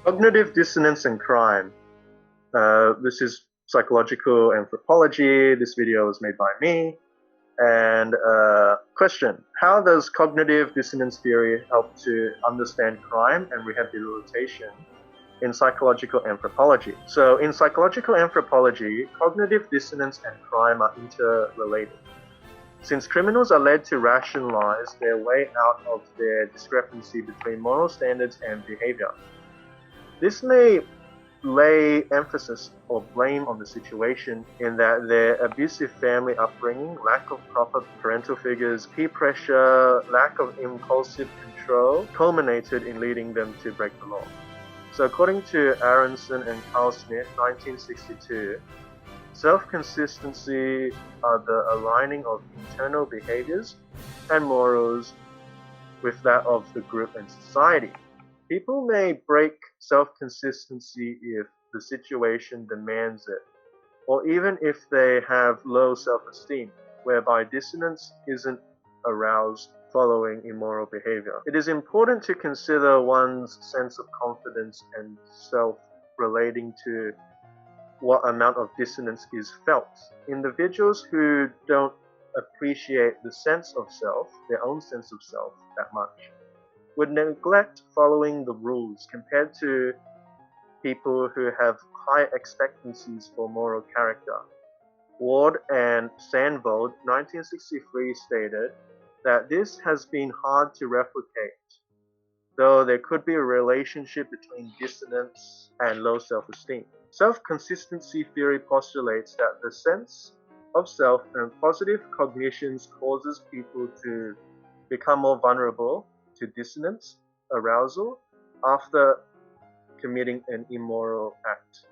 Cognitive dissonance and crime. This is psychological anthropology. This video was made by me. And question, how does cognitive dissonance theory help to understand crime and rehabilitation in psychological anthropology? So in psychological anthropology, cognitive dissonance and crime are interrelated. Since criminals are led to rationalize their way out of their discrepancy between moral standards and behavior. This may lay emphasis or blame on the situation in that their abusive family upbringing, lack of proper parental figures, peer pressure, lack of impulsive control culminated in leading them to break the law. So according to Aronson and Carl Smith, 1962, self-consistency are the aligning of internal behaviors and morals with that of the group and society. People may break self-consistency if the situation demands it, or even if they have low self-esteem, whereby dissonance isn't aroused following immoral behavior. It is important to consider one's sense of confidence and self relating to what amount of dissonance is felt. Individuals who don't appreciate the sense of self, their own sense of self, that much, would neglect following the rules compared to people who have high expectancies for moral character. Ward and Sandvold, 1963, stated that this has been hard to replicate, though there could be a relationship between dissonance and low self-esteem. Self-consistency theory postulates that the sense of self and positive cognitions causes people to become more vulnerable to dissonance, arousal, after committing an immoral act.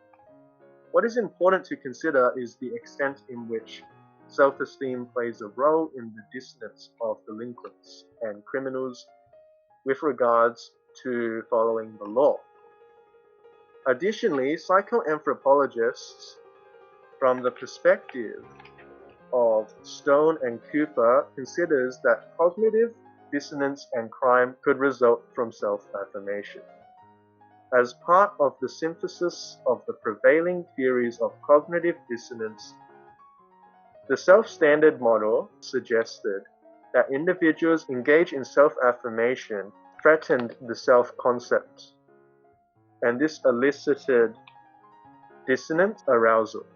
What is important to consider is the extent in which self-esteem plays a role in the dissonance of delinquents and criminals with regards to following the law. Additionally, psychoanthropologists, from the perspective of Stone and Cooper, considers that cognitive dissonance and crime could result from self-affirmation. As part of the synthesis of the prevailing theories of cognitive dissonance, the self-standard model suggested that individuals engaged in self-affirmation threatened the self-concept, and this elicited dissonant arousal.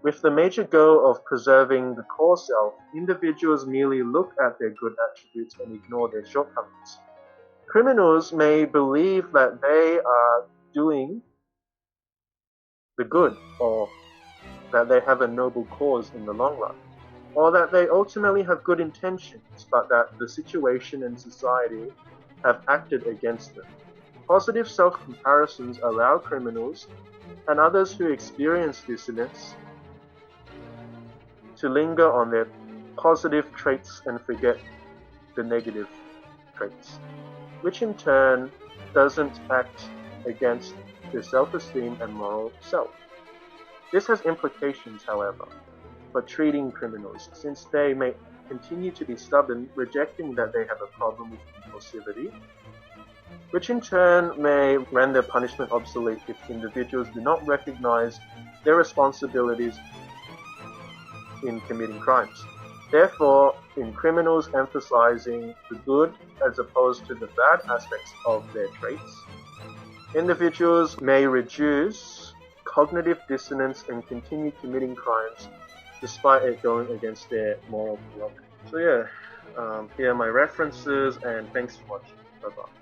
With the major goal of preserving the core self, individuals merely look at their good attributes and ignore their shortcomings. Criminals may believe that they are doing the good, or that they have a noble cause in the long run, or that they ultimately have good intentions, but that the situation and society have acted against them. Positive self-comparisons allow criminals and others who experience dissonance to linger on their positive traits and forget the negative traits, which in turn doesn't act against their self-esteem and moral self. This has implications, however, for treating criminals, since they may continue to be stubborn, rejecting that they have a problem with impulsivity, which in turn may render punishment obsolete if individuals do not recognize their responsibilities in committing crimes. Therefore, in criminals emphasizing the good as opposed to the bad aspects of their traits, individuals may reduce cognitive dissonance and continue committing crimes despite it going against their moral prerogative. So yeah, here are my references, and thanks for watching. Bye-bye.